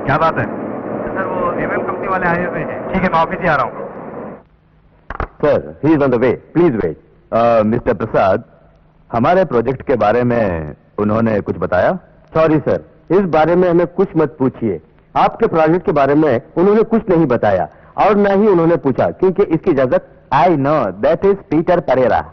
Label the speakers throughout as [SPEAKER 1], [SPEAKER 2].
[SPEAKER 1] क्या बात है? सर वो एमएम कंपनी वाले आए हुए हैं। ठीक है, मैं ऑफिस ही आ रहा हूँ।
[SPEAKER 2] Sir, he is on the way, please wait. Mister Prasad, हमारे प्रोजेक्ट के बारे में उन्होंने कुछ बताया? सॉरी सर, इस बारे में हमें कुछ मत पूछिए। आपके प्रोजेक्ट के बारे में उन्होंने कुछ नहीं बताया और न ही उन्होंने पूछा, क्योंकि इसकी इजाजत I know that is Peter Pereira.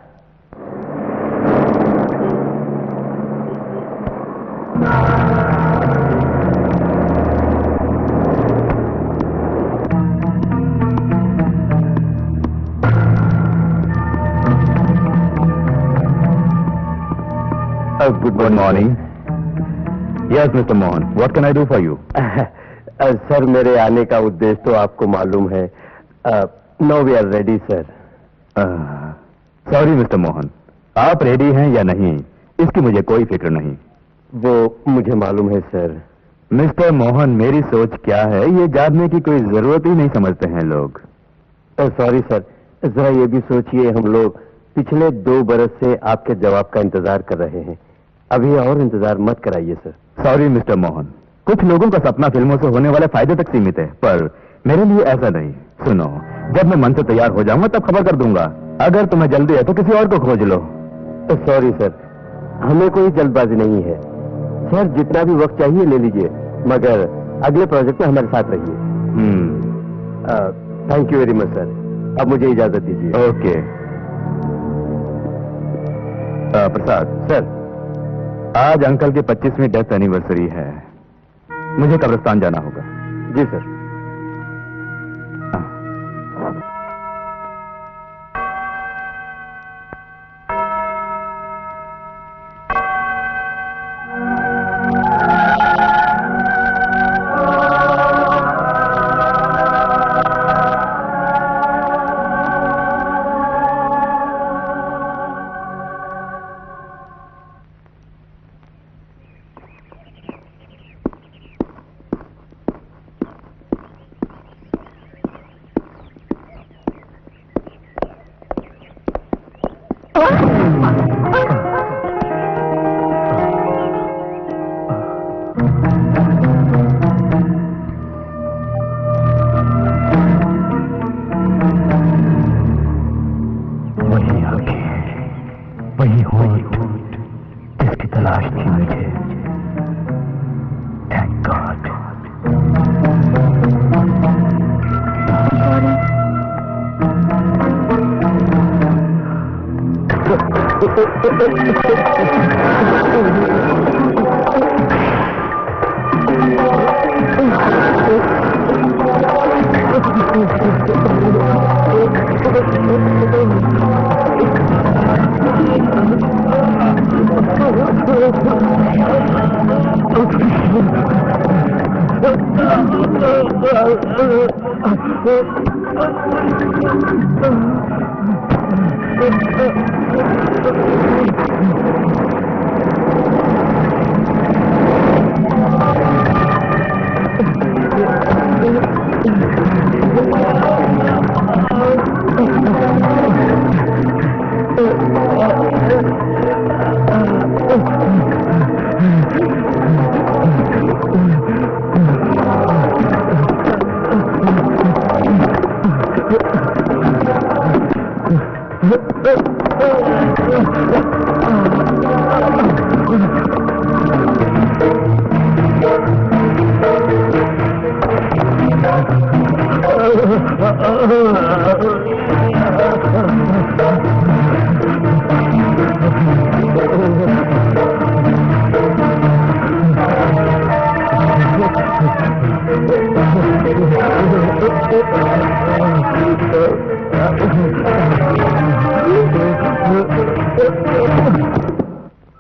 [SPEAKER 3] Good morning. Yes, Mr. Mohan. What can I do for you?
[SPEAKER 2] Sir, मेरे आने का उद्देश्य तो आपको मालूम है। No we are ready sir.
[SPEAKER 3] Sorry mister Mohan, आप रेडी हैं या नहीं इसकी मुझे कोई फिक्र नहीं।
[SPEAKER 2] वो मुझे मालूम है सर।
[SPEAKER 3] मिस्टर मोहन, मेरी सोच क्या है ये जानने की कोई जरूरत ही नहीं समझते हैं लोग।
[SPEAKER 2] सॉरी सर, जरा ये भी सोचिए, हम लोग पिछले 2 बरस से आपके जवाब का इंतजार कर रहे हैं। अभी और इंतजार मत कराइए सर।
[SPEAKER 3] सॉरी मिस्टर मोहन, कुछ लोगों का सपना फिल्मों से होने वाले फायदे तक सीमित है, पर मेरे लिए ऐसा नहीं। सुनो, जब मैं मन से तैयार हो जाऊंगा तब खबर कर दूंगा। अगर तुम्हें जल्दी है तो किसी और को खोज लो।
[SPEAKER 2] सॉरी सर, हमें कोई जल्दबाजी नहीं है सर। जितना भी वक्त चाहिए ले लीजिए, मगर अगले प्रोजेक्ट में हमारे साथ रहिए। Thank you very much sir. अब मुझे इजाजत दीजिए।
[SPEAKER 3] ओके। प्रसाद
[SPEAKER 2] सर,
[SPEAKER 3] आज अंकल की 25वीं डेथ एनिवर्सरी है, मुझे कब्रिस्तान जाना होगा।
[SPEAKER 2] जी सर।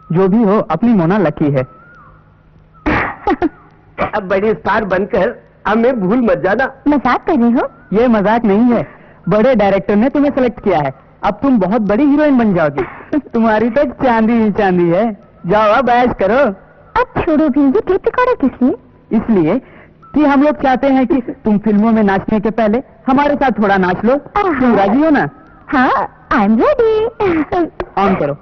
[SPEAKER 4] जो भी हो, अपनी मोना लकी है।
[SPEAKER 2] अब बड़ी स्टार बनकर हमें भूल मत जाना।
[SPEAKER 4] मजाक कर रहे हो?
[SPEAKER 5] ये मजाक नहीं है, बड़े डायरेक्टर ने तुम्हें सेलेक्ट किया है, अब तुम बहुत बड़ी हीरोइन बन जाओगी। तुम्हारी तो चांदी ही चांदी है। जाओ अब ऐश करो।
[SPEAKER 4] अब छोड़ो भी, ये टेप रिकॉर्डर किस लिए?
[SPEAKER 5] इसलिए कि हम लोग चाहते हैं कि तुम फिल्मों में नाचने के पहले हमारे साथ थोड़ा नाच लो। तुम राजी हो ना?
[SPEAKER 4] हाँ, आई एम रेडी।
[SPEAKER 5] ऑन करो।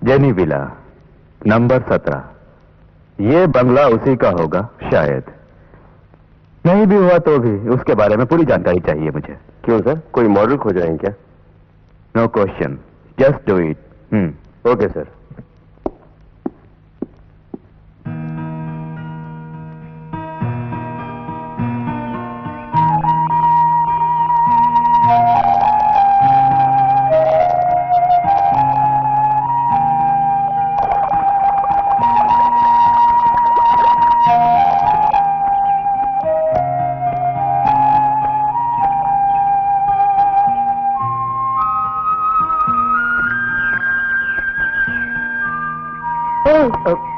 [SPEAKER 3] Jenny villa number 17। ये बंगला उसी का होगा शायद। नहीं भी हुआ तो भी उसके बारे में पूरी जानकारी चाहिए मुझे।
[SPEAKER 2] क्यों सर, कोई मॉडल खोज रहे हैं क्या?
[SPEAKER 3] No question, just do it.
[SPEAKER 2] Okay sir.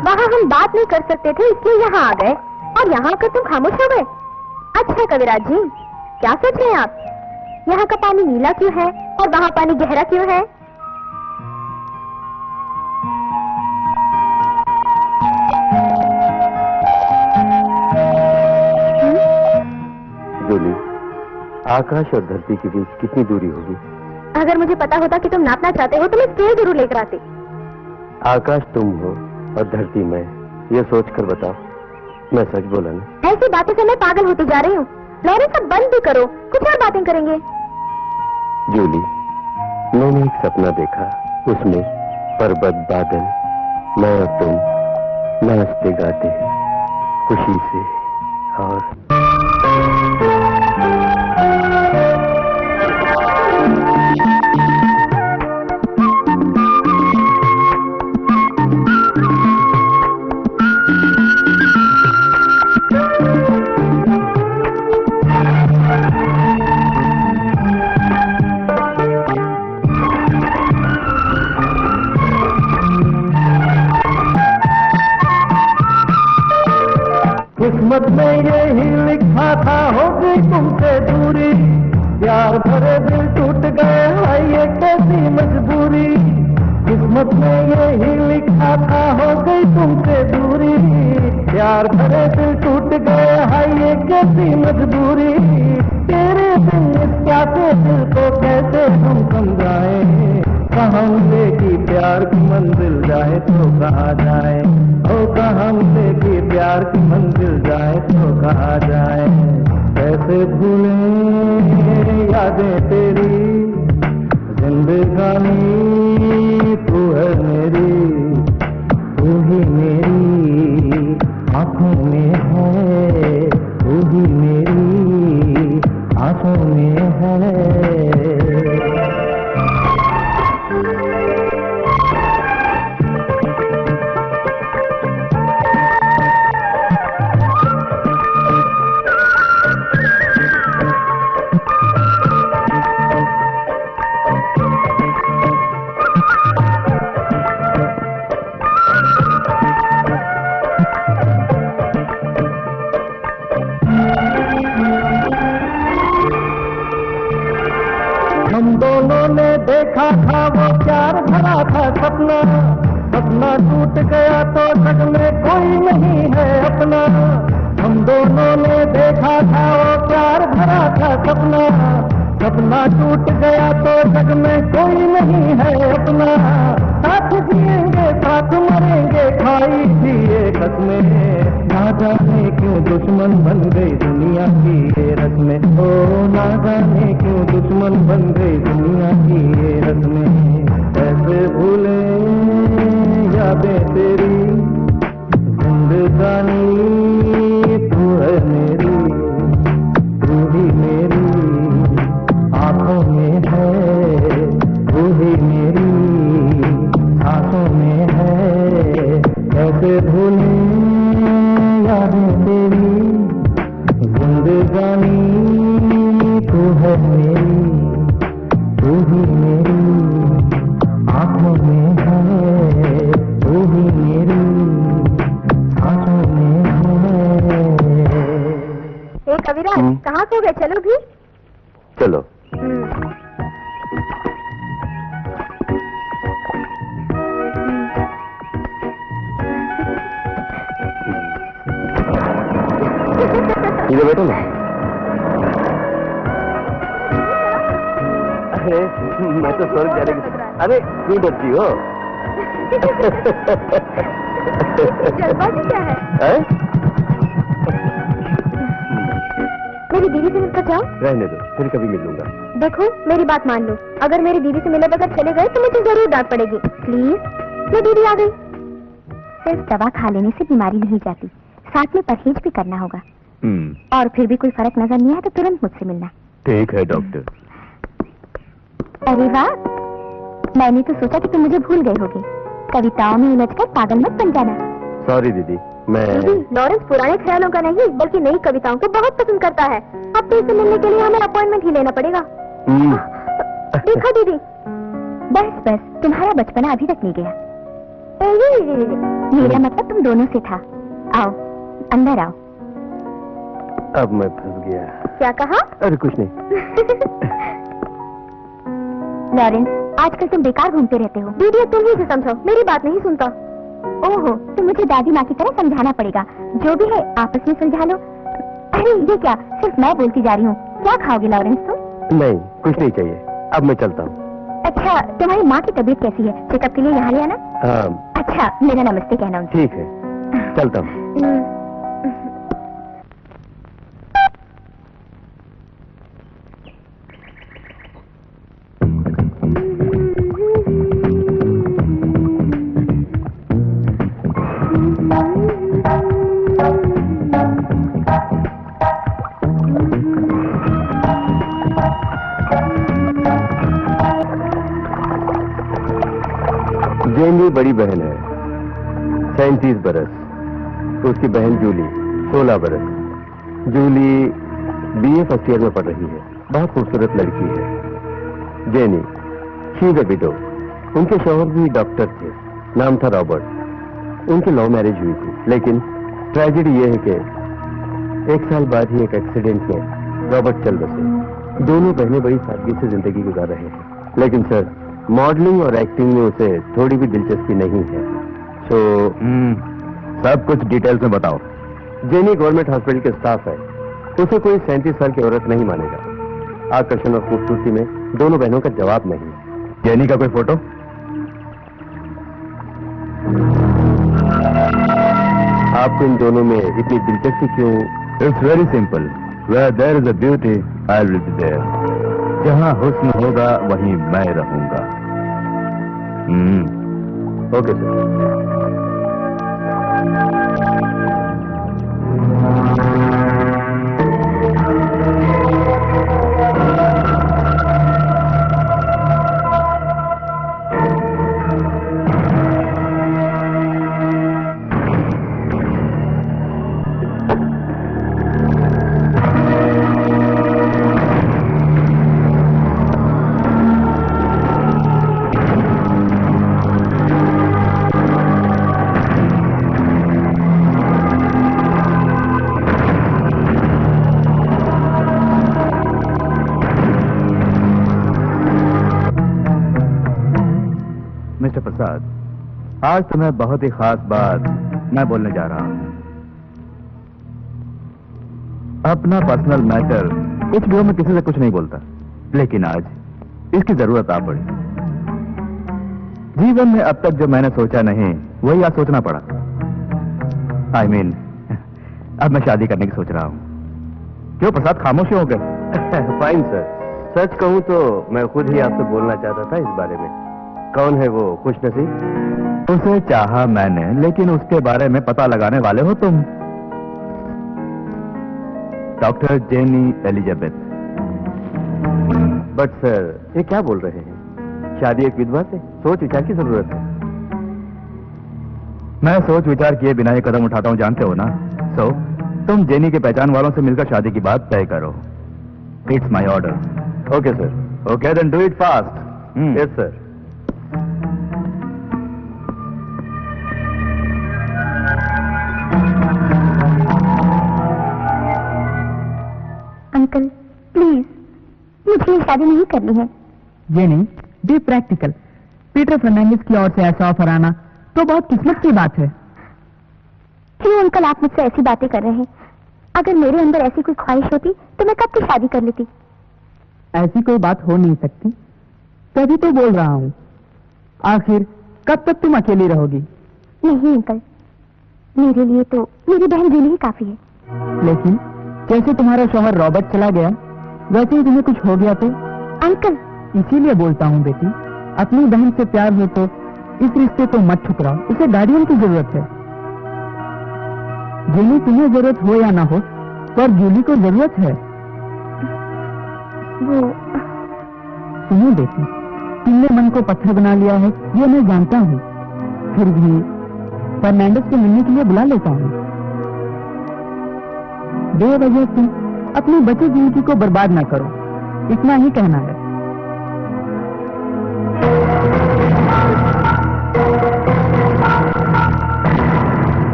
[SPEAKER 4] वहाँ हम बात नहीं कर सकते थे इसलिए यहाँ आ गए, और यहाँ आकर तुम खामोश हो गए। अच्छा कविराज जी, क्या सोच रहे हैं आप? यहाँ का पानी नीला क्यों है और वहाँ पानी गहरा क्यों है?
[SPEAKER 2] जूली, आकाश और धरती के बीच कितनी दूरी होगी?
[SPEAKER 4] अगर मुझे पता होता कि तुम नापना चाहते हो तो मैं स्केल जरूर लेकर आती।
[SPEAKER 2] आकाश तुम हो और धरती मैं, ये सोच कर बताओ, मैं सच बोला ना?
[SPEAKER 4] ऐसी बातों से मैं पागल होती जा रही हूँ। लहरें सब बंद भी करो, कुछ और बातें करेंगे।
[SPEAKER 2] जूली, मैंने एक सपना देखा, उसमें पर्वत, बादल, मैं और तुम नाचते गाते खुशी से, और
[SPEAKER 5] किस्मत में ये ही लिखा था होगी तुमसे दूरी, प्यार भरे दिल टूट गए, हाय ये कैसी मजबूरी। किस्मत में ये ही लिखा था होगी तुमसे दूरी, प्यार भरे दिल टूट गए, हाय ये कैसी मजबूरी। तेरे बिन इस प्यासे दिल को कैसे हम समझाएं, कहाँ लेगी प्यार की मंजिल जाए तो कहाँ जाए, ओ कहाँ लेगी प्यार की मंजिल जाए तो कहाँ जाए। कैसे भूलें यादें तेरी, जिंदगानी तू है मेरी, तू ही मेरी आंखों में है, तू ही मेरी आंखों में है। हम दोनों ने देखा था वो प्यार भरा था सपना, सपना टूट गया तो जग में कोई नहीं है अपना। हम दोनों ने देखा था वो प्यार भरा था सपना, सपना टूट गया तो जग में कोई नहीं है अपना। साथ जिएंगे साथ मरेंगे खाई थी ये कसमें, ना जाने क्यों दुश्मन बन गई दुनिया की ये रस्में, ओ ना जाने क्यों दुश्मन बन गई दुनिया की ये रस्में। कैसे भूले यादें तेरी, जिंदगानी तू है मेरी, तू ही मेरी आंखों में है, तू ही मेरी आंखों में है। कैसे भूले यादें तेरी, जिंदगानी तू है मेरी, तू ही मेरी आंखों में है, तू ही मेरी सांसों में है।
[SPEAKER 4] ए कविराज, कहाँ सो गए? चलो भी।
[SPEAKER 2] चलो। इधर बैठो ना। अरे मैं तो स्वर्ग जाने की। अरे क्यों डरती हो?
[SPEAKER 4] जल्दबाजी क्या है? मेरी दीदी से मिलकर जाओ।
[SPEAKER 2] रहने दो, फिर कभी मिल लूंगा।
[SPEAKER 4] देखो मेरी बात मान लो, अगर मेरी दीदी से मिले बगैर चले गए तो मुझे जरूर डांट पड़ेगी। प्लीज। मैं दीदी आ गई। सिर्फ दवा खा लेने से बीमारी नहीं जाती, साथ में परहेज भी करना होगा। और फिर भी कोई फर्क नजर नहीं आया तो तुरंत मुझसे मिलना।
[SPEAKER 3] ठीक है डॉक्टर।
[SPEAKER 4] अरे वाह, मैंने तो सोचा कि तुम मुझे भूल गए होगे। कविताओं में उलझकर पागल मत बन जाना।
[SPEAKER 2] सॉरी दीदी, मैं
[SPEAKER 4] लॉरेंस पुराने ख्यालों का नहीं बल्कि नई कविताओं को बहुत पसंद करता है। अब तो इसे मिलने के लिए हमें अपॉइंटमेंट ही लेना पड़ेगा। देखो दीदी, बस बस तुम्हारा बचपना अभी तक नहीं गया। मेरा मतलब तुम दोनों से था। आओ अंदर आओ।
[SPEAKER 2] अब मैं फंस गया।
[SPEAKER 4] क्या कहा?
[SPEAKER 2] अरे कुछ नहीं।
[SPEAKER 4] लॉरेंस, आजकल तुम बेकार घूमते रहते हो। दीदी तुम ही से समझो, मेरी बात नहीं सुनता। ओहो, तो मुझे दादी माँ की तरह समझाना पड़ेगा। जो भी है आपस में सुलझा लो। अरे ये क्या, सिर्फ मैं बोलती जा रही हूँ। क्या खाओगे लॉरेंस तुम?
[SPEAKER 2] नहीं, कुछ नहीं चाहिए। अब मैं चलता हूँ।
[SPEAKER 4] अच्छा, तुम्हारी माँ की तबीयत कैसी है? चेकअप के लिए यहाँ ले आना।
[SPEAKER 2] हाँ।
[SPEAKER 4] अच्छा, मेरा नमस्ते कहना उनसे।
[SPEAKER 2] ठीक है, चलता हूँ। जेनी बड़ी बहन है, 37 बरस। उसकी बहन जूली 16 बरस। जूली बीए फर्स्ट ईयर में पढ़ रही है। बहुत खूबसूरत लड़की है। Jenny she is a window. उनके शौहर भी डॉक्टर थे, नाम था रॉबर्ट। उनकी लव मैरिज हुई थी, लेकिन ट्रेजेडी ये है कि 1 साल बाद ही एक एक्सीडेंट में रॉबर्ट चल बसे। दोनों बहनें बड़ी सादगी से जिंदगी गुजार रहे हैं, लेकिन सर मॉडलिंग और एक्टिंग में उसे थोड़ी भी दिलचस्पी नहीं है। सो
[SPEAKER 3] सब कुछ डिटेल्स में बताओ।
[SPEAKER 2] जेनी गवर्नमेंट हॉस्पिटल के स्टाफ है। उसे कोई 37 साल की औरत नहीं मानेगा। आकर्षण और खूबसूरती में दोनों बहनों का जवाब नहीं।
[SPEAKER 3] जेनी का कोई फोटो?
[SPEAKER 2] आपको इन दोनों में इतनी दिलचस्पी क्यों?
[SPEAKER 3] It's very simple. Where there is a beauty I will be there. जहाँ हुस्न होगा वहीं मैं रहूंगा।
[SPEAKER 2] Okay sir.
[SPEAKER 3] मिस्टर प्रसाद, आज तुम्हें बहुत ही खास बात मैं बोलने जा रहा हूं। अपना पर्सनल मैटर कुछ भी हो, मैं किसी से कुछ नहीं बोलता, लेकिन आज इसकी जरूरत आ पड़ी। जीवन में अब तक जो मैंने सोचा नहीं वही आज सोचना पड़ा। I mean, अब मैं शादी करने की सोच रहा हूं। क्यों प्रसाद, खामोश हो गए?
[SPEAKER 2] Fine sir. सच कहूं तो मैं खुद ही आपसे बोलना चाहता था इस बारे में। कौन है वो खुशनसीब?
[SPEAKER 3] उसे चाहा मैंने, लेकिन उसके बारे में पता लगाने वाले हो तुम। Doctor jenny Elizabeth.
[SPEAKER 2] But sir, ये क्या बोल रहे हैं? शादी एक विधवा से? सोच विचार की जरूरत है।
[SPEAKER 3] मैं सोच विचार किए बिना ये कदम उठाता हूं, जानते हो ना। सो तुम जेनी के पहचान वालों से मिलकर शादी की बात तय करो। It's my order.
[SPEAKER 2] Okay sir.
[SPEAKER 3] Okay, then do it fast.
[SPEAKER 2] Yes, sir.
[SPEAKER 4] Uncle please, मुझे ये शादी नहीं करनी है।
[SPEAKER 5] ये नहीं, बी प्रैक्टिकल। पीटर फर्नांडिस की ओर से ऐसा ऑफर आना तो बहुत किस्मत की बात है।
[SPEAKER 4] क्यों अंकल आप मुझसे ऐसी बातें कर रहे हैं? अगर मेरे अंदर ऐसी कोई ख्वाहिश होती तो मैं कब की शादी कर लेती।
[SPEAKER 5] ऐसी कोई बात हो नहीं सकती, तभी तो बोल रहा हूँ। आखिर कब तक तुम अकेली रहोगी?
[SPEAKER 4] नहीं अंकल, मेरे लिए तो मेरी बहन जूली ही काफी है।
[SPEAKER 5] लेकिन जैसे तुम्हारा शौहर रॉबर्ट चला गया, वैसे ही तुम्हें कुछ हो गया तो?
[SPEAKER 4] अंकल
[SPEAKER 5] इसीलिए बोलता हूँ बेटी, अपनी बहन से प्यार हो तो इस रिश्ते को मत ठुकराओ। इसे गार्डियन की जरूरत है। जूली तुम्हें जरूरत हो या ना हो, पर जूली को जरूरत है।
[SPEAKER 4] वो
[SPEAKER 5] सुनो बेटी, तुमने मन को पत्थर बना लिया है, ये मैं जानता हूँ। फिर भी फर्नांडिस को मिलने के लिए बुला लेता हूँ। बेवजह तुम अपनी बची जिंदगी को बर्बाद ना करो, इतना ही कहना है।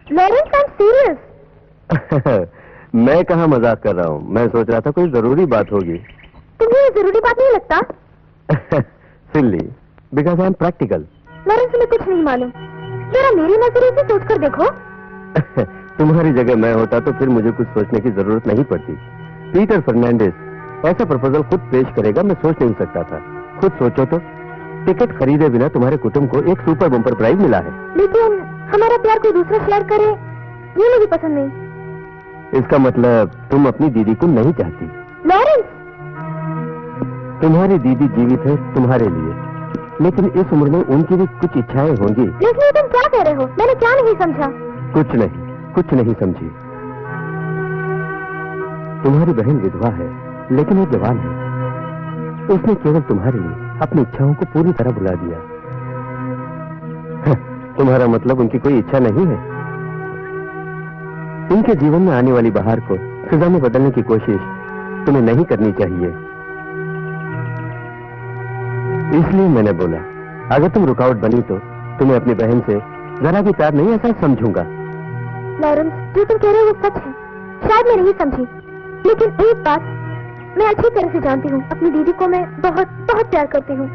[SPEAKER 4] Lawrence, I am serious.
[SPEAKER 2] मैं कहाँ मजाक कर रहा हूँ, मैं सोच रहा था कोई जरूरी बात होगी।
[SPEAKER 4] तुम्हें ये जरूरी बात नहीं लगता?
[SPEAKER 2] Silly, because I am practical.
[SPEAKER 4] Lawrence तुम्हें कुछ नहीं मालूम, जरा मेरी नजरिए से सोचकर देखो।
[SPEAKER 2] तुम्हारी जगह मैं होता तो फिर मुझे कुछ सोचने की जरूरत नहीं पड़ती। पीटर फर्नांडिस ऐसा प्रपोजल खुद पेश करेगा, मैं सोच नहीं सकता था। खुद सोचो तो, टिकट खरीदे बिना तुम्हारे कुटुंब को एक सुपर बम्पर प्राइज मिला है।
[SPEAKER 4] लेकिन हमारा प्यार कोई दूसरा शेयर करे ये मुझे पसंद नहीं।
[SPEAKER 2] इसका मतलब तुम अपनी दीदी को नहीं चाहती।
[SPEAKER 4] लॉरेंस,
[SPEAKER 2] तुम्हारी दीदी जीवित है तुम्हारे लिए, लेकिन इस उम्र में उनकी भी कुछ इच्छाएं होंगी।
[SPEAKER 4] लेकिन ये तुम क्या कह रहे हो? मैंने क्या नहीं समझा?
[SPEAKER 2] कुछ नहीं समझी। तुम्हारी बहन विधवा है, लेकिन वो जवान है। उसने केवल तुम्हारे लिए अपनी इच्छाओं को पूरी तरह भुला दिया। तुम्हारा मतलब उनकी कोई इच्छा नहीं है। उनके जीवन में आने वाली बहार को फिजा में बदलने की कोशिश तुम्हें नहीं करनी चाहिए। इसलिए मैंने बोला, अगर तुम रुकावट बनी तो तुम्हें अपनी बहन से जरा भी प्यार नहीं, ऐसा समझूंगा।
[SPEAKER 4] लॉरेंस, जो तुम कह रहे हो वो सच है। शायद मैं नहीं समझी, लेकिन एक बात मैं अच्छी तरह से जानती हूँ, अपनी दीदी को मैं बहुत बहुत प्यार करती हूँ।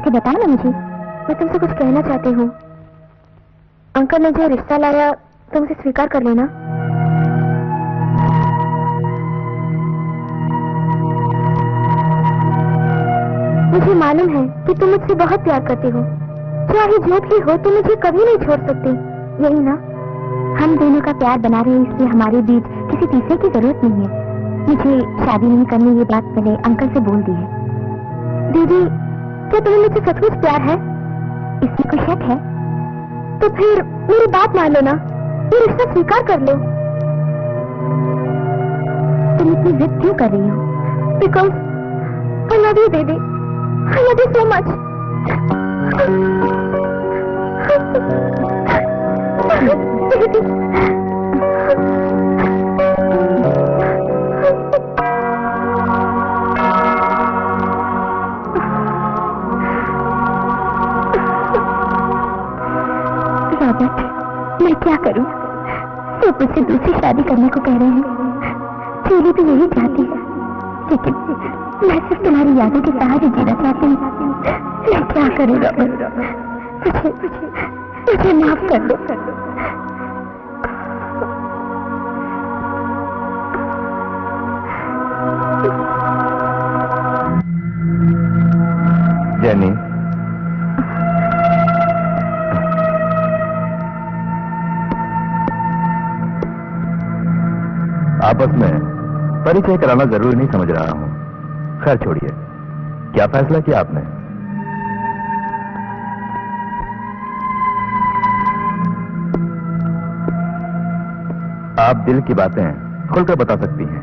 [SPEAKER 4] बताओ ना मुझे, मैं तुमसे कुछ कहना चाहती हूँ। अंकल ने जो रिश्ता लाया तुम उसे स्वीकार कर लेना। मुझे मालूम है कि तुम मुझसे बहुत प्यार करती हो, चाहे जो भी हो तुम मुझे कभी नहीं छोड़ सकती, यही ना? हम दोनों का प्यार बना रहे हैं, इसलिए हमारे बीच किसी तीसरे की जरूरत नहीं है। मुझे शादी नहीं करनी, ये बात मैंने अंकल से बोल दी है। दीदी, क्या तुम्हें मुझसे सचमुच प्यार है? इसमें कोई शक है? तो फिर मेरी बात मान लो ना, ये रिश्ता स्वीकार कर लो। तुम इतनी जिद क्यों कर रही हो? बिकॉज आई लव यू दीदी, I love you so much. मैं क्या करूं? सब मुझसे दूसरी शादी करने को कह रहे हैं। चीली भी यही चाहती है, लेकिन मैं सिर्फ तुम्हारी यादों के सहारे जीना चाहती हूँ। मैं क्या करूँ मुझे माफ कर दो।
[SPEAKER 3] जेनी, आपस में परिचय कराना जरूरी नहीं समझ रहा हूं। खैर छोड़िए, क्या फैसला किया आपने? आप दिल की बातें खुलकर बता सकती हैं।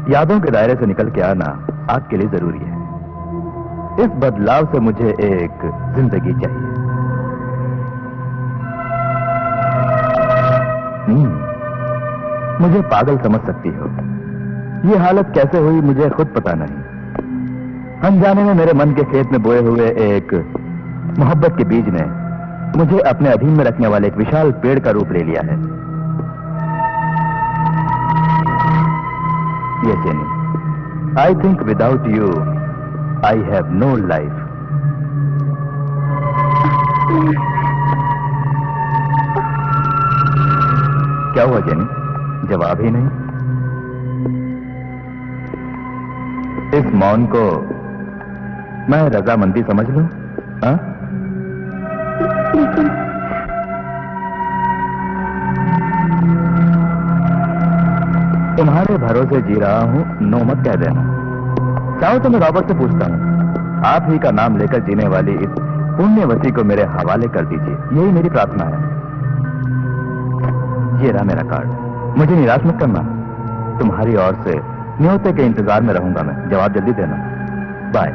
[SPEAKER 3] यादों के दायरे से निकल के आना आपके लिए जरूरी है। इस बदलाव से मुझे एक जिंदगी चाहिए। मुझे पागल समझ सकती हो, ये हालत कैसे हुई मुझे खुद पता नहीं। अनजाने में मेरे मन के खेत में बोए हुए एक मोहब्बत के बीज ने मुझे अपने अधीन में रखने वाले एक विशाल पेड़ का रूप ले लिया है। Yes, Jenny. I think without you, I have no life. क्या हुआ जेनी? जवाब ही नहीं। इस मौन को मैं रजामंदी समझ लूं? हाँ? तुम्हारे भरोसे जी रहा हूं, नो मत कह देना। चाहो तो मैं रॉबर्ट से पूछता हूं। आप ही का नाम लेकर जीने वाली इस पुण्यवती को मेरे हवाले कर दीजिए, यही मेरी प्रार्थना है। ये रहा मेरा कार्ड, मुझे निराश मत करना। तुम्हारी ओर से न्योते के इंतजार में रहूंगा मैं। जवाब जल्दी देना। बाय।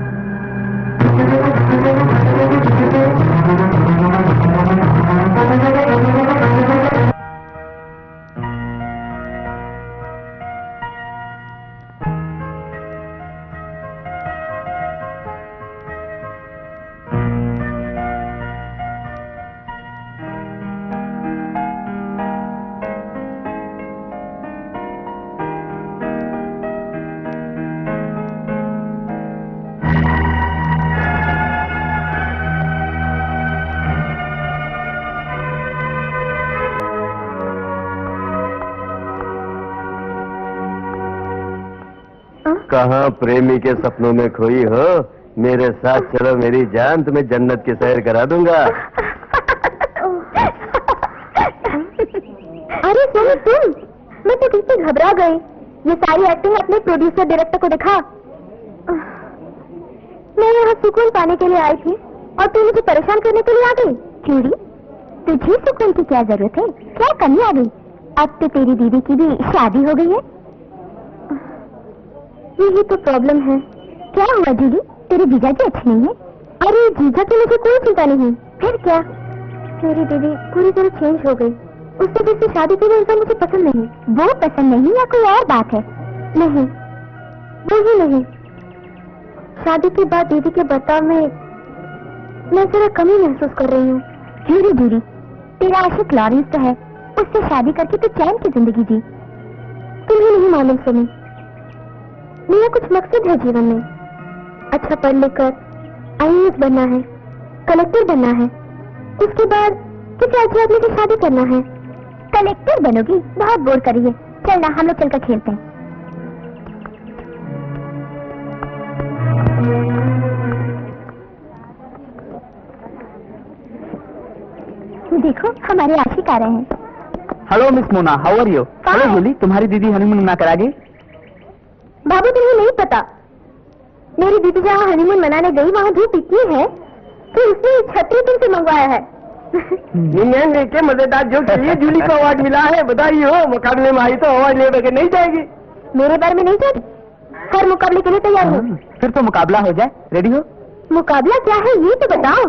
[SPEAKER 2] कहाँ प्रेमी के सपनों में खोई हो? मेरे साथ चलो मेरी जान, तुम्हें जन्नत की सैर करा दूंगा।
[SPEAKER 4] अरे सुनो तुम, मैं तो किससे घबरा गई। ये सारी एक्टिंग अपने प्रोड्यूसर डायरेक्टर को दिखा। मैं यहाँ सुकून पाने के लिए आई थी और तू मुझे परेशान करने के लिए आ गई। चूड़ी, तुझे सुकून की क्या जरूरत है? क्या कमी आ गई? अब तो तेरी दीदी की भी शादी हो गई है। यही तो प्रॉब्लम है। क्या हुआ दीदी, तेरे जीजा जी अच्छे नहीं है? अरे जीजा की मुझे कोई चिंता नहीं। फिर क्या? मेरी दीदी पूरी तरह चेंज हो गई। उससे जिससे शादी की गई मुझे पसंद नहीं। वो पसंद नहीं या कोई और बात है? नहीं, वो ही नहीं। शादी के बाद दीदी के बर्ताव में मैं जरा कमी महसूस कर रही हूँ। मेरी दीदी, तेरा आशिक लॉरेंस तो है, उससे शादी करके तू चैन की जिंदगी जी। तुम्हें नहीं मालूम सुनी, मेरा कुछ मकसद है जीवन में। अच्छा पढ़ लिखकर IAS बनना है, कलेक्टर बनना है। उसके बाद किसी अच्छे आदमी की शादी करना है। कलेक्टर बनोगी? बहुत बोर कर रही है। चल ना, हम लोग चलकर खेलते हैं। देखो हमारे आशिक आ रहे हैं।
[SPEAKER 5] Hello miss Mona, how are you? Hello Julie, तुम्हारी दीदी हनीमून मना कर आ गई?
[SPEAKER 4] बाबू तुम्हें नहीं पता, मेरी दीदी जहाँ हनीमून मनाने गई वहाँ धूप इतनी है कि उसने छतरी तुमसे मंगवाया है।
[SPEAKER 5] के मजेदार जोक के लिए जूली को अवार्ड मिला है। बधाई हो, मुकाबले में आई तो अवार्ड ले बगैर नहीं जाएगी।
[SPEAKER 4] मेरे बारे में नहीं जाती, हर मुकाबले के लिए तैयार हूँ।
[SPEAKER 5] फिर तो मुकाबला हो जाए, रेडी हो?
[SPEAKER 4] मुकाबला क्या है ये तो बताओ,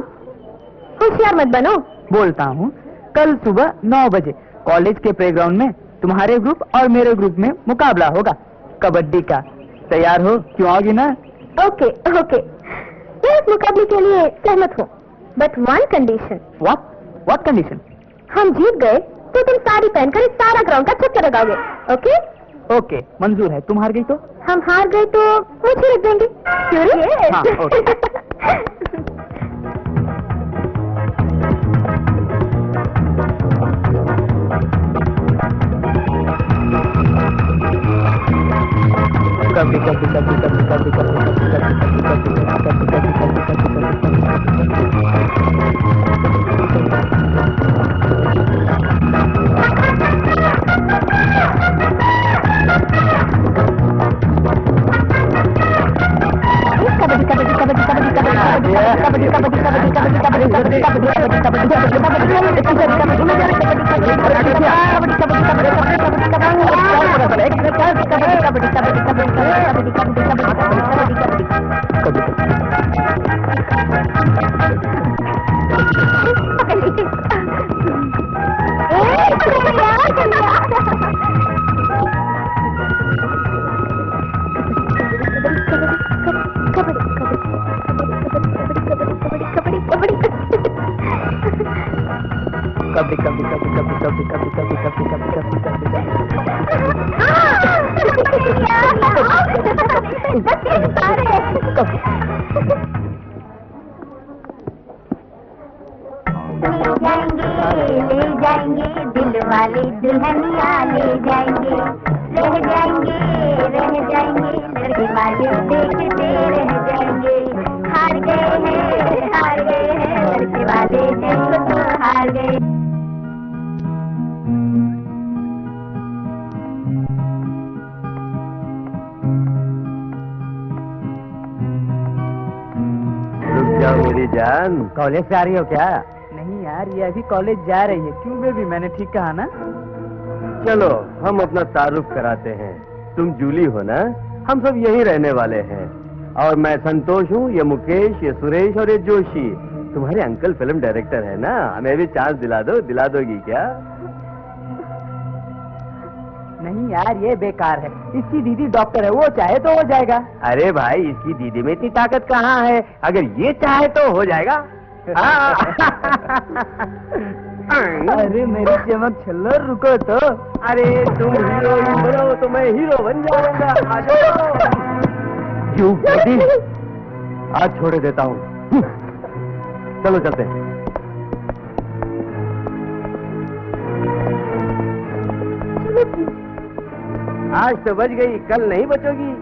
[SPEAKER 4] होशियार मत बनो।
[SPEAKER 5] बोलता हूँ, कल सुबह 9 बजे कॉलेज के प्लेग्राउंड में तुम्हारे ग्रुप और मेरे ग्रुप में मुकाबला होगा कबड्डी का। तैयार हो? क्यों आओगी ना?
[SPEAKER 4] ओके ओके, मैं इस मुकाबले के लिए सहमत हूँ, but one condition.
[SPEAKER 5] What condition?
[SPEAKER 4] हम जीत गए तो तुम साड़ी पहनकर इस सारा ग्राउंड का चक्कर लगाओगे। ओके
[SPEAKER 5] ओके, मंजूर है। तुम हार गई तो?
[SPEAKER 4] हम हार गए तो मुझे रख देंगे। क्यों रे?
[SPEAKER 5] हाँ, ओके। कभी
[SPEAKER 4] ले जाएंगे दिल वाले दुल्हनिया ले जाएंगे, रह जाएंगे लड़के वाले देखते रह जाएंगे। हार गए हैं लड़के वाले देखो तो हार गए।
[SPEAKER 2] रुक जाओ मेरी जान,
[SPEAKER 5] कॉलेज से आ रही हो क्या? नहीं यार, ये अभी कॉलेज जा रही है। क्यों बेबी, मैंने ठीक कहा ना?
[SPEAKER 2] चलो हम अपना तारुफ कराते हैं। तुम जूली हो ना? हम सब यहीं रहने वाले हैं। और मैं संतोष हूँ, ये मुकेश, ये सुरेश और ये जोशी। तुम्हारे अंकल फिल्म डायरेक्टर है ना, हमें भी चांस दिला दोगी क्या?
[SPEAKER 5] नहीं यार, ये बेकार है। इसकी दीदी डॉक्टर है, वो चाहे तो हो जाएगा।
[SPEAKER 2] अरे भाई, इसकी दीदी में इतनी ताकत कहाँ है? अगर ये चाहे तो हो जाएगा।
[SPEAKER 5] अरे मेरी चमक छल्लो, रुको तो।
[SPEAKER 2] अरे तुम हीरोइन बनो तो मैं हीरो बन जाऊंगा। आ जाओ। क्यों बेटी? आज छोड़ देता हूँ। चलो चलते हैं। आज तो बच गई, कल नहीं बचोगी।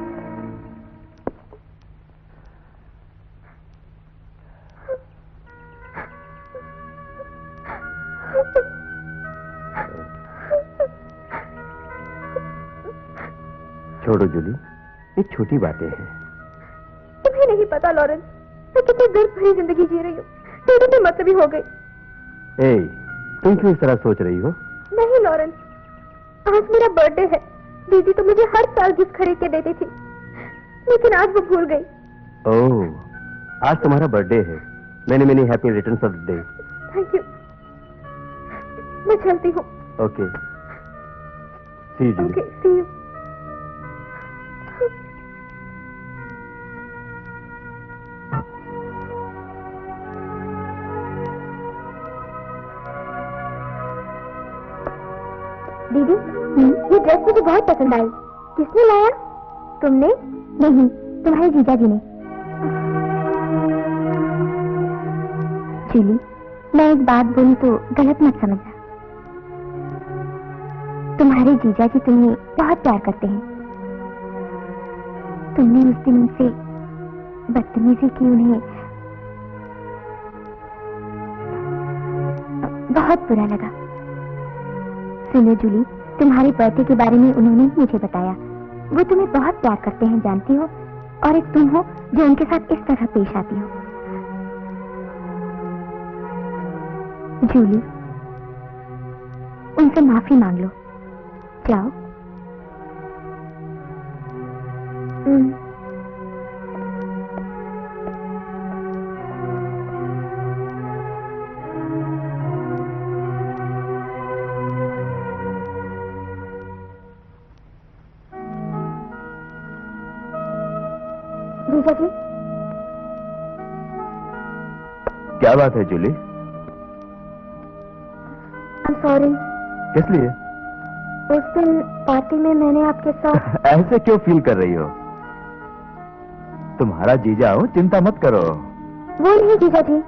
[SPEAKER 2] छोड़ो जूली, ये छोटी बातें हैं।
[SPEAKER 4] तुम्हें नहीं पता लॉरेंस, मैं कितनी दर्द भरी जिंदगी जी रही हूँ। तेरी भी मतलब ही हो गई।
[SPEAKER 2] ए, तुम क्यों इस तरह सोच रही हो?
[SPEAKER 4] नहीं लॉरेंस, आज मेरा बर्थडे है। दीदी तो मुझे हर साल गिफ्ट खरीद के देती थी, लेकिन आज वो भूल गई।
[SPEAKER 2] ओह, आज तुम्हारा बर्थडे है। Many happy returns of the day.
[SPEAKER 4] Thank you. मैं चलती हूँ।
[SPEAKER 2] Okay, see you.
[SPEAKER 4] Okay, see you. दीदी, ये ड्रेस मुझे बहुत पसंद आई। किसने लाया? तुमने? नहीं, तुम्हारे जीजा जी ने। जूली, मैं एक बात बोलूं तो गलत मत समझना। तुम्हारे जीजा जी तुम्हें बहुत प्यार करते हैं। तुमने उस दिन उनसे बदतमीजी की, उन्हें बहुत बुरा लगा। सुनो जूली, तुम्हारे बर्थडे के बारे में उन्होंने ही मुझे बताया। वो तुम्हें बहुत प्यार करते हैं, जानती हो। और एक तुम हो जो उनके साथ इस तरह पेश आती हो। जूली, उनसे माफी मांग लो। जाओ। जीजा जी,
[SPEAKER 3] क्या बात है जूली?
[SPEAKER 4] I'm sorry।
[SPEAKER 3] किस लिए?
[SPEAKER 4] उस दिन पार्टी में मैंने आपके साथ
[SPEAKER 3] ऐसे क्यों फील कर रही हो? तुम्हारा जीजा हूं, चिंता मत करो।
[SPEAKER 4] वो नहीं जीजा जी।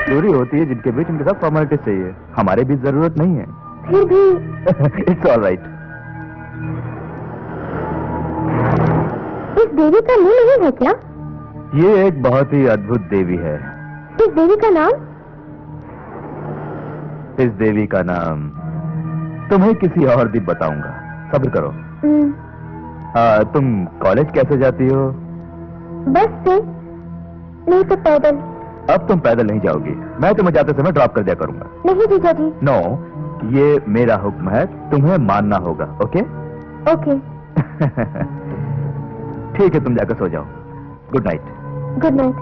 [SPEAKER 3] दूरी होती है जिनके बीच, उनके साथ फॉर्मेलिटी चाहिए। हमारे बीच जरूरत नहीं है।
[SPEAKER 4] फिर भी
[SPEAKER 3] इट्स ऑल राइट।
[SPEAKER 4] इस देवी का मुंह नहीं है क्या?
[SPEAKER 3] ये एक बहुत ही अद्भुत देवी है।
[SPEAKER 4] इस देवी का नाम?
[SPEAKER 3] इस देवी का नाम तुम्हें किसी और दिन बताऊंगा, सब्र करो। तुम कॉलेज कैसे जाती हो?
[SPEAKER 4] बस से, नहीं तो पैदल।
[SPEAKER 3] अब तुम पैदल नहीं जाओगी, मैं तुम्हें जाते समय ड्रॉप कर दिया करूंगा।
[SPEAKER 4] नहीं जीजा जी।
[SPEAKER 3] नो, ये मेरा हुक्म है, तुम्हें मानना होगा। ओके?
[SPEAKER 4] ओके।
[SPEAKER 3] ठीक है, तुम जाकर सो जाओ। Good night.
[SPEAKER 4] Good night.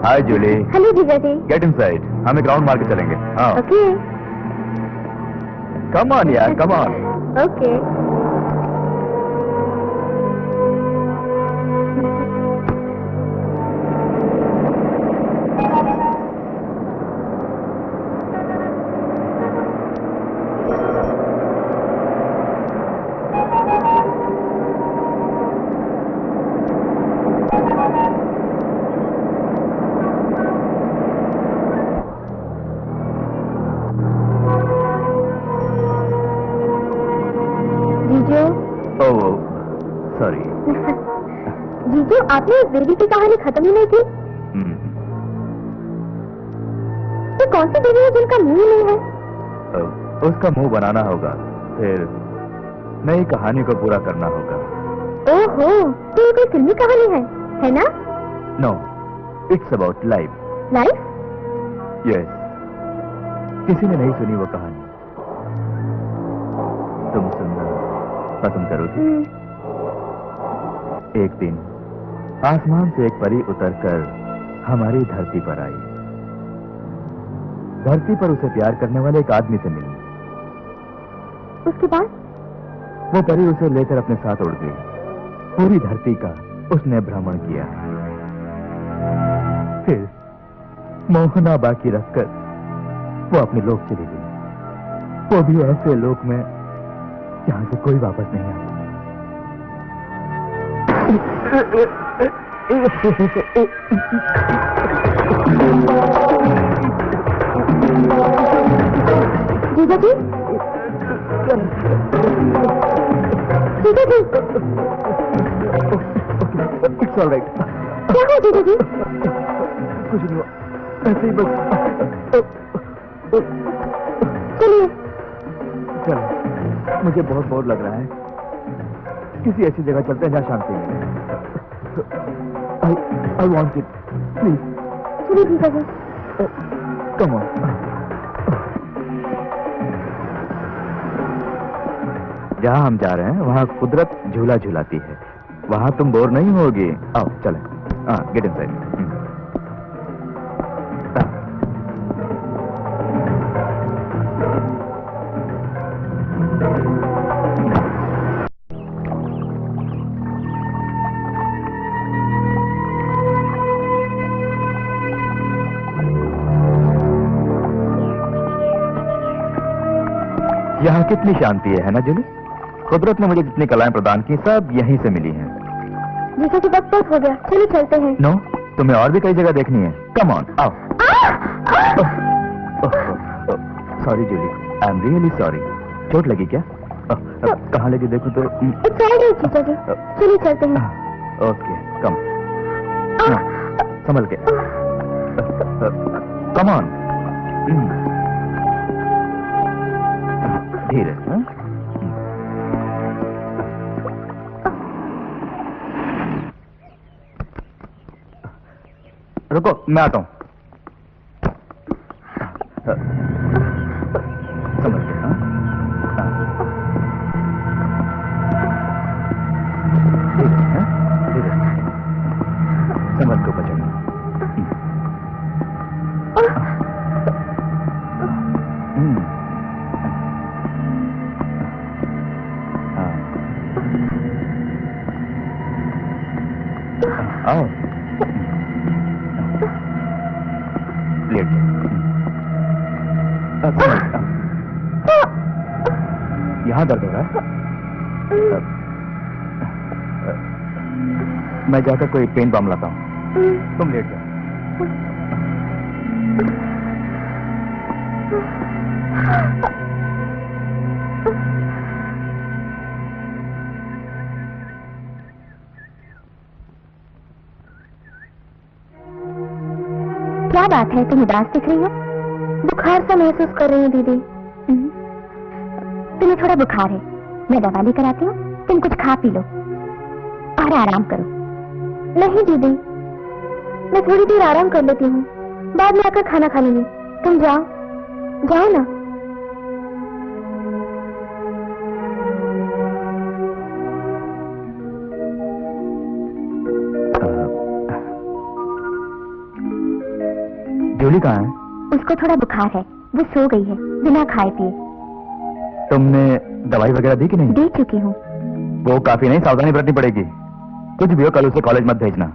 [SPEAKER 3] Hi Julie.
[SPEAKER 4] Hello जीजा जी।
[SPEAKER 3] गेट इनसाइड, हम एक राउंड मार के चलेंगे। हाँ
[SPEAKER 4] ओके
[SPEAKER 3] कम ऑन यार, कम ऑन।
[SPEAKER 4] ओके। जीजू
[SPEAKER 3] ओह सॉरी।
[SPEAKER 4] जीजू, आपने इस बेबी की कहानी खत्म ही नहीं की। ये कौन सी बेबी है जिनका मुंह ही नहीं है?
[SPEAKER 3] उसका मुंह बनाना होगा, फिर नई कहानी को पूरा करना होगा।
[SPEAKER 4] ओहो, तो ये कोई फिल्मी कहानी है ना?
[SPEAKER 3] No, it's about life.
[SPEAKER 4] Life?
[SPEAKER 3] Yes, किसी ने नहीं सुनी वो कहानी। तुम सुनना पसंद करोगी? एक दिन आसमान से एक परी उतरकर हमारी धरती पर आई। धरती पर उसे प्यार करने वाले एक आदमी से मिली।
[SPEAKER 4] उसके बाद?
[SPEAKER 3] वो परी उसे लेकर अपने साथ उड़ गई। पूरी धरती का उसने भ्रमण किया। फिर मोहना बाकी रखकर वो अपने लोक चली गई। वो भी ऐसे लोक में जहां से कोई वापस नहीं आता।
[SPEAKER 4] जीजा जी, जीजा जी,
[SPEAKER 3] इट्स ऑलराइट।
[SPEAKER 4] क्या है जीजा जी?
[SPEAKER 3] कुछ नहीं हुआ, ऐसे ही बस।
[SPEAKER 4] चलिए।
[SPEAKER 3] चलो, मुझे बहुत बोर लग रहा है। किसी ऐसी जगह चलते हैं जहाँ शांति मिले। I want it, please.
[SPEAKER 4] चलिए जीजा जी।
[SPEAKER 3] Come on. जहाँ हम जा रहे हैं वहाँ कुदरत झूला झूलाती है। वहाँ तुम बोर नहीं होगी। आओ चलें। हाँ, गेट इनसाइड। यहाँ कितनी शांति है ना जूली? कुदरत ने मुझे जितनी कलाएं प्रदान की सब यहीं से मिली हैं।
[SPEAKER 4] जीजा जी, बस हो गया, चलिए चलते हैं।
[SPEAKER 3] नो, तुम्हें और भी कई जगह देखनी है। कम ऑन, आओ। Sorry Julie, I am really sorry. चोट लगी क्या? कहाँ लगी देखो तो।
[SPEAKER 4] इट्स ऑलराइट जीजा जी, चलिए चलते हैं।
[SPEAKER 3] ओके, कम। संभल के। Come on. धीरे। रुको, मैं आता हूं। समझ गया? धीरे, समझ को बचना। आओ, लेट जाओ। यहाँ दर्द हो रहा है? मैं जाकर कोई पेन बाम लाता हूँ, तुम लेट जाओ।
[SPEAKER 4] क्या बात है, तुम उदास दिख रही हो? बुखार सा महसूस कर रही हो दीदी। तुम्हें थोड़ा बुखार है, मैं दवा लेकर आती हूँ, तुम कुछ खा पी लो और आराम करो। नहीं दीदी, मैं थोड़ी देर आराम कर लेती हूँ, बाद में आकर खाना खा लूंगी। तुम जाओ, जाओ ना।
[SPEAKER 3] जूली कहाँ है?
[SPEAKER 4] उसको थोड़ा बुखार है, वो सो गई है बिना खाए पिए।
[SPEAKER 3] तुमने दवाई वगैरह दी कि नहीं?
[SPEAKER 4] दे चुकी हूँ।
[SPEAKER 3] वो काफी नहीं, सावधानी बरतनी पड़ेगी। कुछ भी हो कल उसे कॉलेज मत भेजना।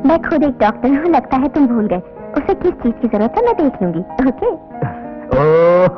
[SPEAKER 4] मैं खुद एक डॉक्टर हूँ, लगता है तुम भूल गए। उसे किस चीज की जरूरत है मैं देख लूंगी। ओके?
[SPEAKER 3] ओह,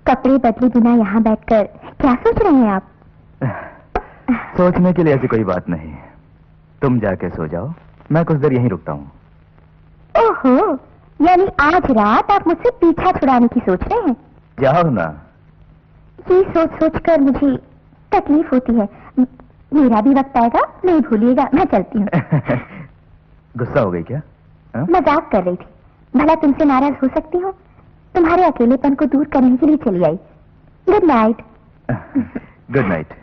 [SPEAKER 4] कपड़े बदले बिना यहाँ बैठकर क्या सोच रहे हैं आप?
[SPEAKER 3] सोचने के लिए ऐसी कोई बात नहीं। तुम जाके सो जाओ, मैं कुछ देर यहीं रुकता हूँ।
[SPEAKER 4] ओहो, यानी आज रात आप मुझसे पीछा छुड़ाने की सोच रहे हैं?
[SPEAKER 3] जाओ ना।
[SPEAKER 4] ये सोच सोच कर मुझे तकलीफ होती है। मेरा भी वक्त आएगा, नहीं भूलिएगा। मैं चलती हूँ।
[SPEAKER 3] गुस्सा हो गई क्या?
[SPEAKER 4] मजाक कर रही थी। भला तुमसे नाराज हो सकती हूँ? तुम्हारे अकेलेपन को दूर करने के लिए चली आई। Good night.
[SPEAKER 3] Good night.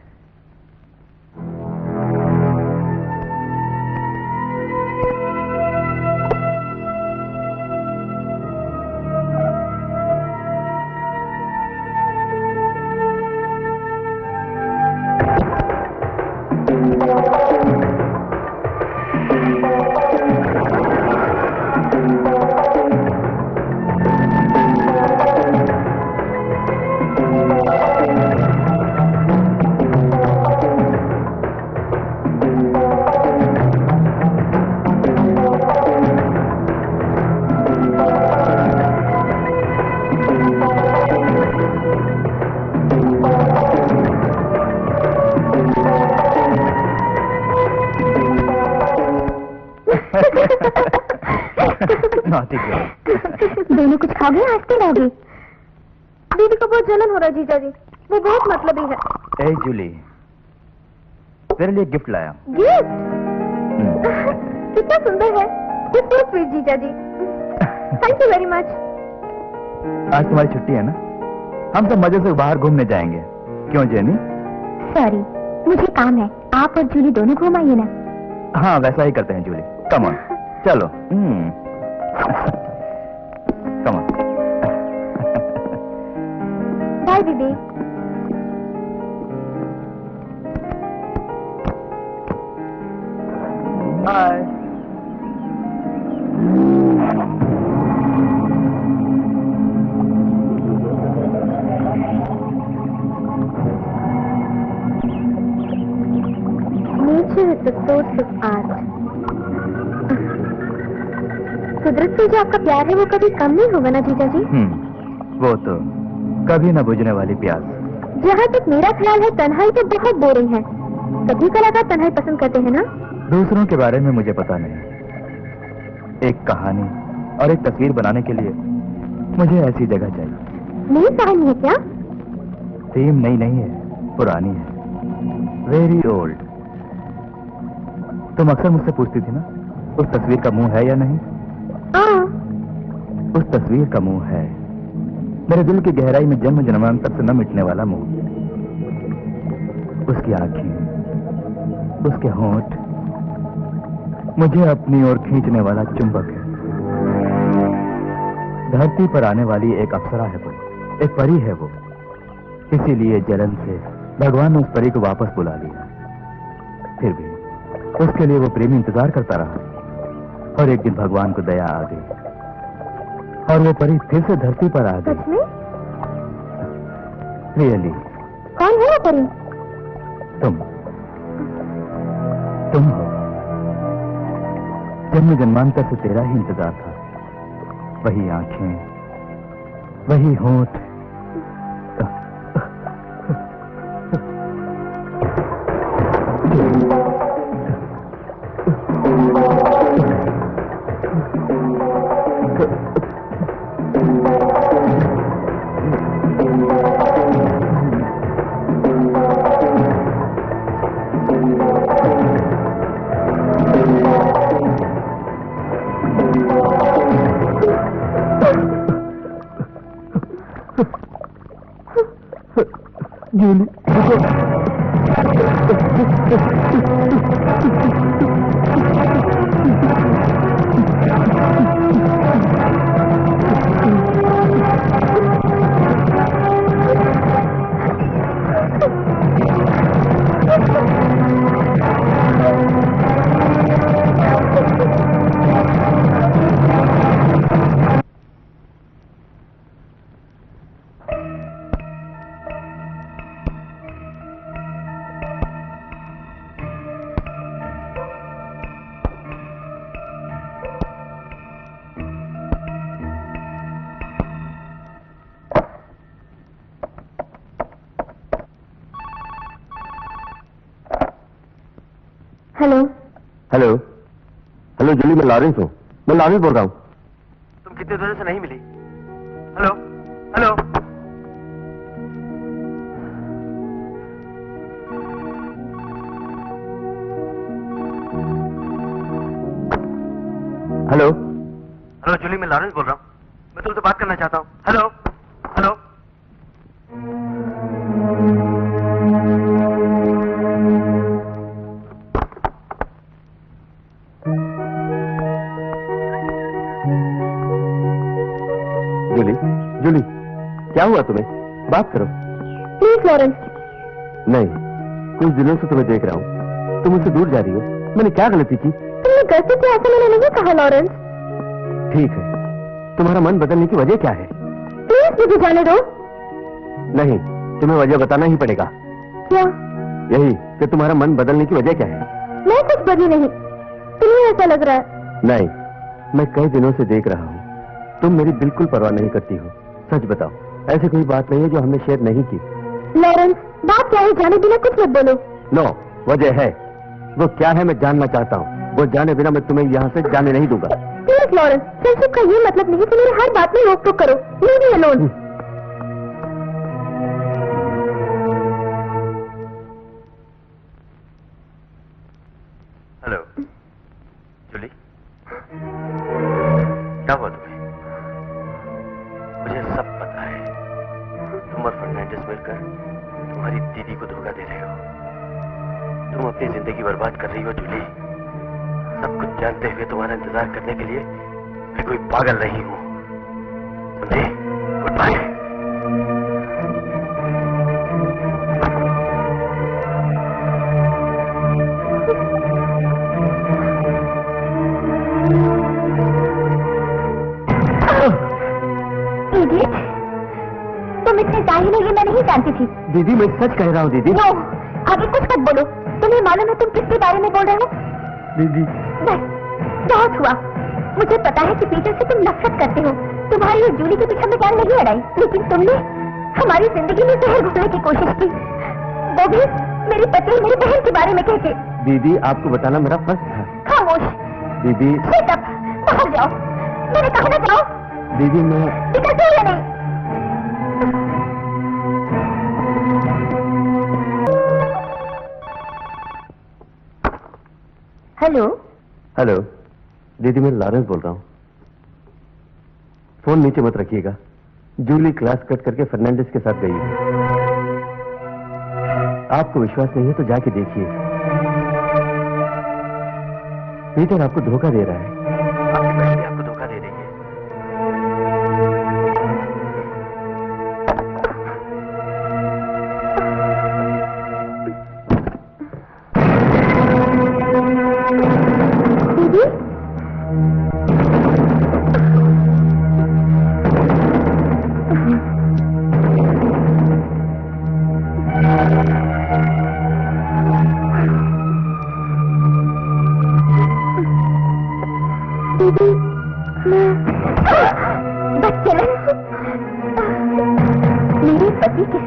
[SPEAKER 4] दोनों कुछ खाओगे या हंसते रहोगे? दीदी को बहुत जलन हो रहा है जीजा जी, वो बहुत मतलबी है।
[SPEAKER 3] ए जूली, तेरे लिए गिफ्ट लाया।
[SPEAKER 4] गिफ्ट? कितना सुंदर है। कितना स्वीट जीजा जी। Thank you very much.
[SPEAKER 3] आज तुम्हारी छुट्टी है ना? हम सब मजे से बाहर घूमने जाएंगे। क्यों जेनी?
[SPEAKER 4] सॉरी, मुझे काम है। आप और जूली दोनों घूम आइए ना।
[SPEAKER 3] हाँ, वैसा ही करते हैं जूली। कम ऑन, चलो। Come on.
[SPEAKER 4] बाय दीदी।
[SPEAKER 3] Bye.
[SPEAKER 4] Nature is the source of art. कुदरत से जो आपका प्यार है वो कभी कम नहीं होगा ना जीजा जी?
[SPEAKER 3] वो तो कभी न बुझने वाली प्यास।
[SPEAKER 4] जहाँ तक मेरा ख्याल है तन्हाई तो बहुत बोरिंग है। सभी कलाकार तन्हाई पसंद करते हैं ना?
[SPEAKER 3] दूसरों के बारे में मुझे पता नहीं। एक कहानी और एक तस्वीर बनाने के लिए मुझे ऐसी जगह चाहिए।
[SPEAKER 4] नई कहानी है क्या?
[SPEAKER 3] थीम नई नहीं है, पुरानी है। Very old. तुम अक्सर मुझसे पूछती थी ना, उस तस्वीर का मुंह है या नहीं?
[SPEAKER 4] हाँ।
[SPEAKER 3] उस तस्वीर का मुंह है। मेरे दिल की गहराई में जन्म जन्मांतर से न मिटने वाला मुंह। उसकी आंखें, उसके होंठ, मुझे अपनी ओर खींचने वाला चुंबक है। धरती पर आने वाली एक अप्सरा है वो, एक परी है वो। इसीलिए जलन से भगवान ने उस परी को वापस बुला लिया। फिर भी उसके लिए वो प्रेमी इंतजार करता रहा और एक दिन भगवान को दया आ गई और वो परी फिर से धरती पर आ गई।
[SPEAKER 4] सच में?
[SPEAKER 3] रियली।
[SPEAKER 4] कौन है वो परी?
[SPEAKER 3] तुम हो। जन्म जन्मांतर से तेरा ही इंतजार था। वही आंखें, वही होंठ।
[SPEAKER 4] हेलो
[SPEAKER 2] हेलो हेलो जूली, मैं लॉरेंस हूँ। मैं लॉरेंस बोल रहा हूँ।
[SPEAKER 1] तुम कितने दिनों से नहीं मिली? Hello hello.
[SPEAKER 2] Hello
[SPEAKER 1] hello Julie, मैं लॉरेंस बोल रहा हूँ। मैं तुमसे बात करना चाहता हूँ। Hello hello.
[SPEAKER 2] जूली, जूली, क्या हुआ तुम्हें? बात करो।
[SPEAKER 4] Please Lawrence.
[SPEAKER 2] नहीं, कुछ दिनों से तुम्हें देख रहा हूँ, तुम मुझसे दूर जा रही हो। मैंने क्या गलती की?
[SPEAKER 4] तुमने गलती की ऐसा मैंने नहीं कहा लॉरेंस।
[SPEAKER 2] ठीक है, तुम्हारा मन बदलने की वजह क्या है?
[SPEAKER 4] प्लीज मुझे जाने दो।
[SPEAKER 2] नहीं, तुम्हें वजह बताना ही पड़ेगा।
[SPEAKER 4] क्या?
[SPEAKER 2] यही कि तुम्हारा मन बदलने की वजह क्या है?
[SPEAKER 4] मैं कुछ बदली नहीं, तुम्हें ऐसा लग रहा है।
[SPEAKER 2] नहीं, मैं कई दिनों से देख रहा हूँ, तुम मेरी बिल्कुल परवाह नहीं करती हो। सच बताओ, ऐसी कोई बात नहीं है जो हमने शेयर नहीं की।
[SPEAKER 4] लॉरेंस, बात क्या है? जाने बिना कुछ मत बोलो।
[SPEAKER 2] नो, वजह है। वो क्या है मैं जानना चाहता हूँ। वो जाने बिना मैं तुम्हें यहाँ से जाने नहीं दूंगा।
[SPEAKER 4] प्लीज लॉरेंस, फ्रेंडशिप का ये मतलब नहीं कि मेरी हर बात में रोक टोक करो। Leave me alone.
[SPEAKER 1] Hello Julie, क्या हुआ तुम्हें? मुझे सब पता है। तुम और फर्नांडिस मिलकर तुम्हारी दीदी को धोखा दे रहे हो। तुम अपनी जिंदगी बर्बाद कर रही हो जूली। सब कुछ जानते हुए तुम्हारा इंतजार करने के लिए मैं कोई पागल नहीं हूं। समझे? Goodbye.
[SPEAKER 4] तुम इतने जाहिल हो ये मैं नहीं जानती थी।
[SPEAKER 2] दीदी, मैं सच कह रहा हूँ दीदी।
[SPEAKER 4] नो, आगे कुछ मत बोलो। तुम्हें मालूम है तुम किसके बारे में बोल रहे हो?
[SPEAKER 2] दीदी,
[SPEAKER 4] बस, बहुत हुआ। मुझे पता है कि पीटर से तुम नफरत करते हो। तुम्हारी और जूली के पीछे में जान नहीं अड़ाई, लेकिन तुमने हमारी जिंदगी में जहर घुसने की कोशिश की, वो भी मेरे पति और मेरी बहन के बारे में कह के।
[SPEAKER 2] दीदी, आपको बताना मेरा फर्ज था।
[SPEAKER 4] खामोश।
[SPEAKER 2] दीदी,
[SPEAKER 4] Shut up, बाहर जाओ। मैंने कहा ना जाओ।
[SPEAKER 2] दीदी मैं
[SPEAKER 4] निकलते हो या नहीं? हेलो
[SPEAKER 2] हेलो दीदी, मैं लॉरेंस बोल रहा हूँ। फोन नीचे मत रखिएगा। जूली क्लास कट करके फर्नांडिस के साथ गई है। आपको विश्वास नहीं है तो जाके देखिए। पीटर आपको धोखा दे रहा है।
[SPEAKER 1] आपकी बहन भी आपको धोखा दे रही है।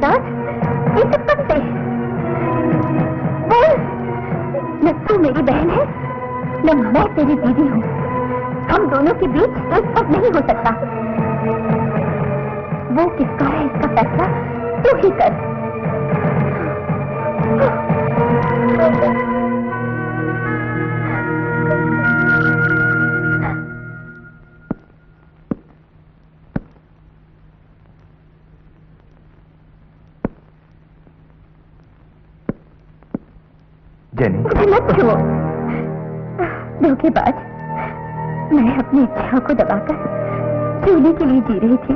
[SPEAKER 4] प्रसाद, ये सब कब से? बोल, न तू मेरी बहन है न मैं तेरी दीदी हूँ। हम दोनों के बीच एक पद नहीं हो सकता। वो किसका है इसका फैसला तू ही कर।
[SPEAKER 3] जेनी,
[SPEAKER 4] मुझे मत छुओ। धोखेबाज, मैं अपनी इच्छाओं को दबाकर जूली के लिए जी रही थी,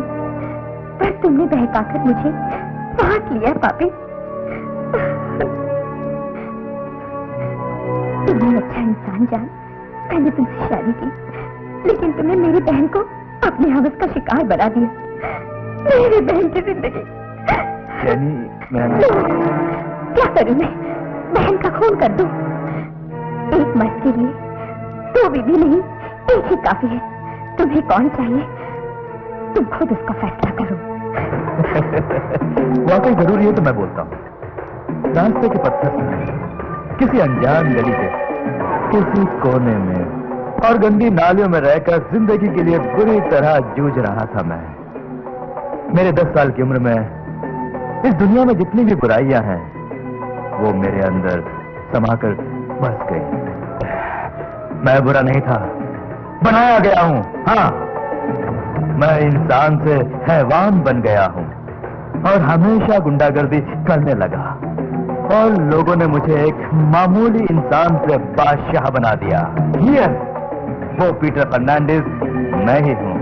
[SPEAKER 4] पर तुमने बहकाकर मुझे साथ लिया। पापी, तुमने अच्छा इंसान जान, मैंने तुमसे शादी की, लेकिन तुमने मेरी बहन को अपने हवस का शिकार बना दिया। मेरी बहन की जिंदगी।
[SPEAKER 3] जेनी, मैं
[SPEAKER 4] क्या करूं मैं? बहन का खून कर दूं? एक मर्द के लिए दो बीवी नहीं, एक ही काफी है। तुम्हें कौन चाहिए, तुम खुद उसका फैसला करो।
[SPEAKER 3] वाकई जरूरी है तो मैं बोलता हूँ। रास्ते के पत्थर से किसी अनजान गली के किसी कोने में और गंदी नालियों में रहकर जिंदगी के लिए बुरी तरह जूझ रहा था मैं। मेरे 10 साल की उम्र में इस दुनिया में जितनी भी बुराइयां हैं वो मेरे अंदर समाकर बस गई। मैं बुरा नहीं था, बनाया गया हूं। हाँ, मैं इंसान से हैवान बन गया हूं और हमेशा गुंडागर्दी करने लगा और लोगों ने मुझे एक मामूली इंसान से बादशाह बना दिया। यस, वो पीटर फर्नांडिस मैं ही हूं,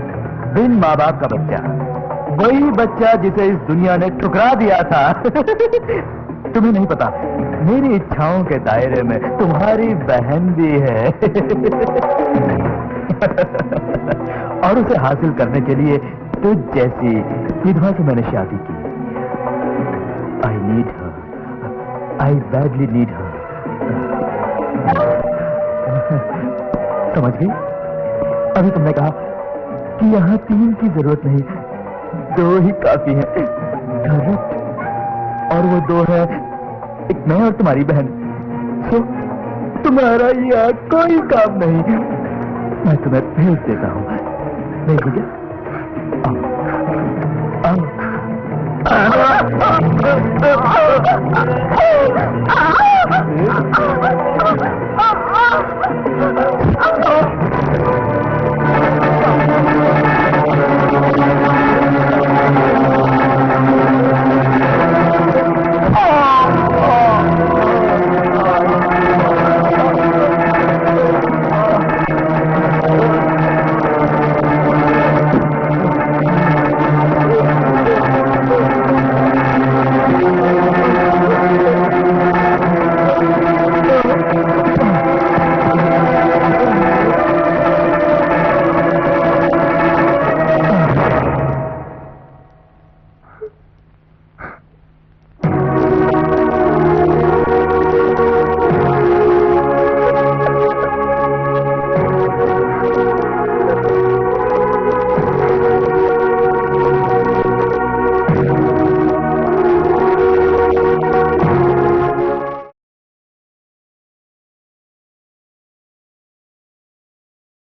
[SPEAKER 3] बिन माँ बाप का बच्चा, वही बच्चा जिसे इस दुनिया ने ठुकरा दिया था। तुम्हें नहीं पता, मेरी इच्छाओं के दायरे में तुम्हारी बहन भी है। और उसे हासिल करने के लिए तुझ जैसी विधवा से मैंने शादी की। I need her, I badly need हर। समझ गई? अभी तुमने कहा कि यहाँ 3 की जरूरत नहीं, 2 ही काफी है। करेक्ट, और वो 2 है, एक मैं और तुम्हारी बहन। सो तुम्हारा यहाँ कोई काम नहीं, मैं तुम्हें भेज देता हूँ। भेज दीजिए। आओ, आओ।